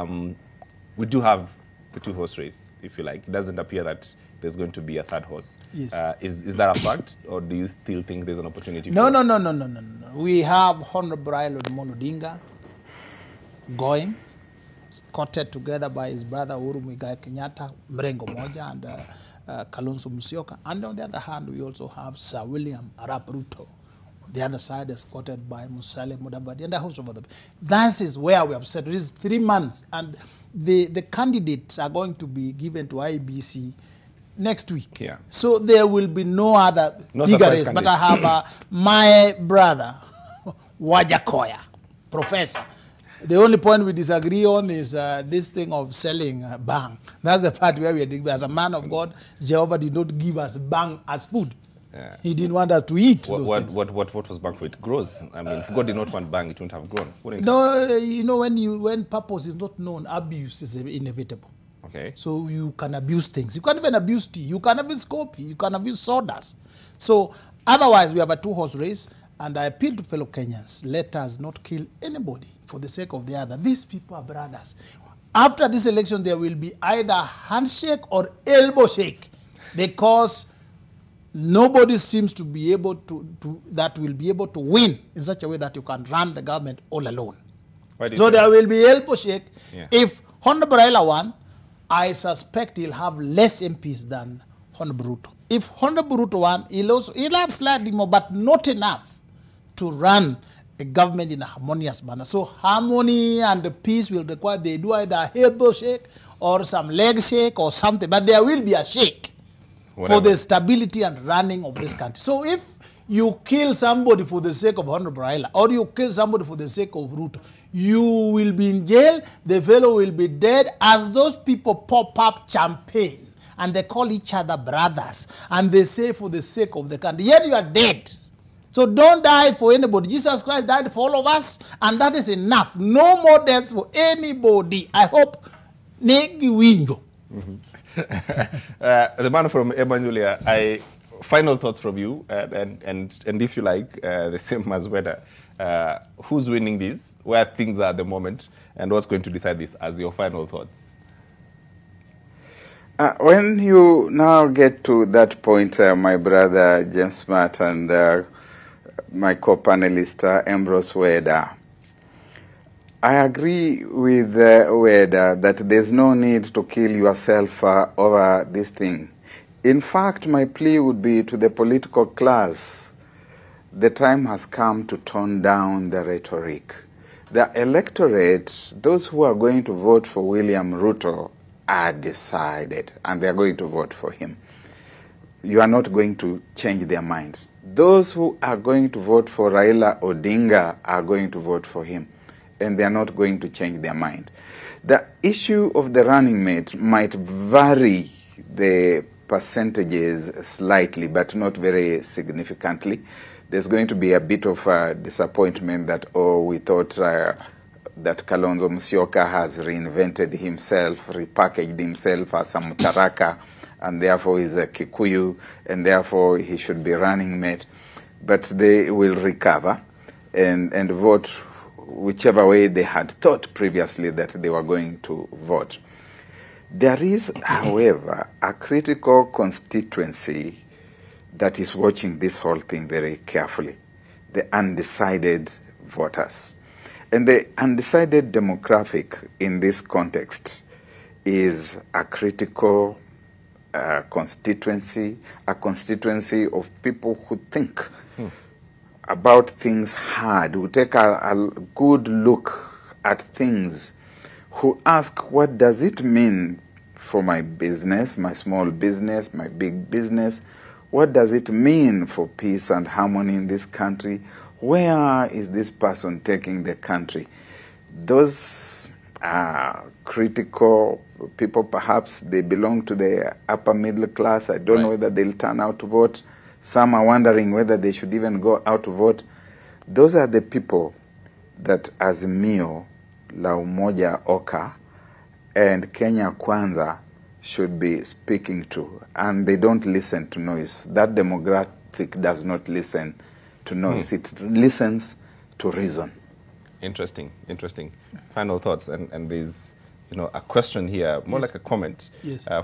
we do have the two-horse race, if you like. It doesn't appear that there's going to be a third horse. Yes. Is that a fact, or do you still think there's an opportunity? No. We have Honorable Raila Odinga going, escorted together by his brother Uhuru Muigai Kenyatta, Mrengo Moja, and Kalonzo Musyoka. And on the other hand, we also have Sir William Arap Ruto. On the other side, escorted by Musalia Mudavadi and a host of other people. That is where we have said it is 3 months, and the candidates are going to be given to IEBC next week. Yeah. So there will be no other bigger race. But I have my brother, Wajakoya, professor. The only point we disagree on is this thing of selling bang. That's the part where we are. As a man of God, Jehovah did not give us bang as food. Yeah. He didn't want us to eat those things. What was bang for? It grows. I mean, if God did not want bang, it wouldn't have grown. No, you know, when purpose is not known, abuse is inevitable. Okay. So you can abuse things. You can't even abuse tea. You can abuse coffee. You can abuse sawdust. So otherwise, we have a two-horse race, and I appeal to fellow Kenyans, let us not kill anybody for the sake of the other. These people are brothers. After this election, there will be either handshake or elbow shake, because nobody seems to be able that will be able to win in such a way that you can run the government all alone. So there will be elbow shake. Yeah. If Honorable Raila won, I suspect he'll have less MPs than Honorable Ruto. If Honorable Ruto won, he'll have slightly more, but not enough to run a government in a harmonious manner. So harmony and peace will require they do either a elbow shake or some leg shake or something, but there will be a shake for the stability and running of this country. So if you kill somebody for the sake of Honorable Raila, or you kill somebody for the sake of Ruto, you will be in jail, the fellow will be dead, as those people pop up champagne and they call each other brothers and they say for the sake of the country, yet you are dead. So don't die for anybody. Jesus Christ died for all of us, and that is enough. No more deaths for anybody. I hope Negi Winjo. The man from Emanuelia, final thoughts from you, and if you like, the same as Weda. Who's winning this, where things are at the moment, and what's going to decide this as your final thoughts? When you now get to that point, my brother James Smart and my co-panelist Ambrose Weda, I agree with Weda that there's no need to kill yourself over this thing. In fact, my plea would be to the political class: the time has come to tone down the rhetoric. The electorate, those who are going to vote for William Ruto, are decided, and they are going to vote for him. You are not going to change their mind. Those who are going to vote for Raila Odinga are going to vote for him, and they are not going to change their mind. The issue of the running mate might vary the percentages slightly, but not very significantly. There's going to be a bit of disappointment that, we thought that Kalonzo Musyoka has reinvented himself, repackaged himself as a Mutaraka, and therefore is a Kikuyu, and therefore he should be running mate. But they will recover and vote whichever way they had thought previously that they were going to vote. There is, however, a critical constituency that is watching this whole thing very carefully: the undecided voters. And the undecided demographic in this context is a critical constituency, a constituency of people who think about things hard, who take a good look at things, who ask, what does it mean for my business, my small business, my big business? What does it mean for peace and harmony in this country? Where is this person taking the country? Those are critical people. Perhaps they belong to the upper middle class. I don't know whether they'll turn out to vote. Some are wondering whether they should even go out to vote. Those are the people that Azimio, La Umoja Oka, and Kenya Kwanza should be speaking to. And they don't listen to noise. That demographic does not listen to noise. It listens to reason. Interesting, interesting. Final thoughts, and there's a question here, more like a comment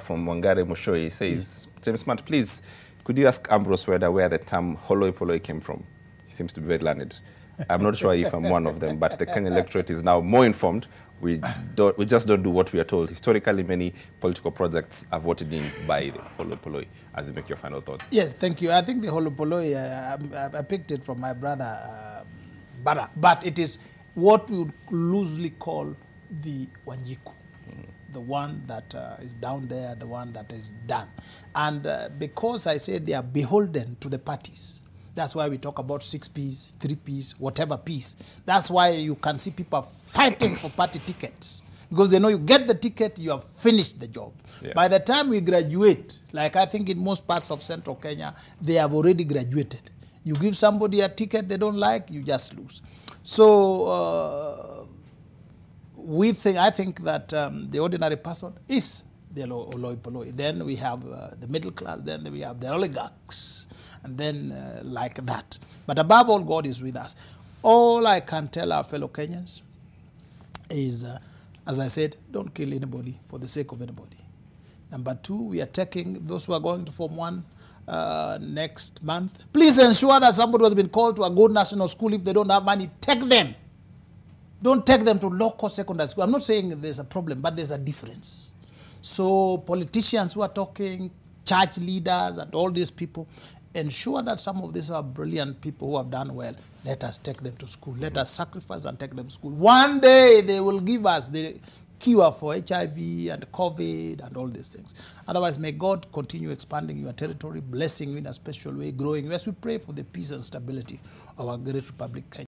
from Wangare Mushoi. He says, James Smart, please, could you ask Ambrose Weda where the term holoi poloi came from? He seems to be very learned. I'm not sure if I'm one of them, but the Kenyan electorate is now more informed. We just don't do what we are told. Historically, many political projects are voted in by the holoi poloi. As you make your final thoughts. Yes, thank you. I think the holoi poloi, I picked it from my brother, but it is what we would loosely call the Wanjiku. The one that is down there, the one that is done. And because I said they are beholden to the parties, that's why we talk about 6 Ps, 3 Ps, whatever Ps. That's why you can see people fighting for party tickets. Because they know you get the ticket, you have finished the job. Yeah. By the time we graduate, like I think in most parts of central Kenya, they have already graduated. You give somebody a ticket they don't like, you just lose. So I think that the ordinary person is the holoi poloi. Then we have the middle class, then we have the oligarchs, and then like that. But above all, God is with us. All I can tell our fellow Kenyans is, as I said, don't kill anybody for the sake of anybody. Number 2, we are taking those who are going to Form 1 next month. Please ensure that somebody has been called to a good national school. If they don't have money, take them. Don't take them to local secondary school. I'm not saying there's a problem, but there's a difference. So politicians who are talking, church leaders and all these people, ensure that some of these are brilliant people who have done well. Let us take them to school. Let us sacrifice and take them to school. One day they will give us the cure for HIV and COVID and all these things. Otherwise, may God continue expanding your territory, blessing you in a special way, growing you as we pray for the peace and stability of our great Republic, Kenya.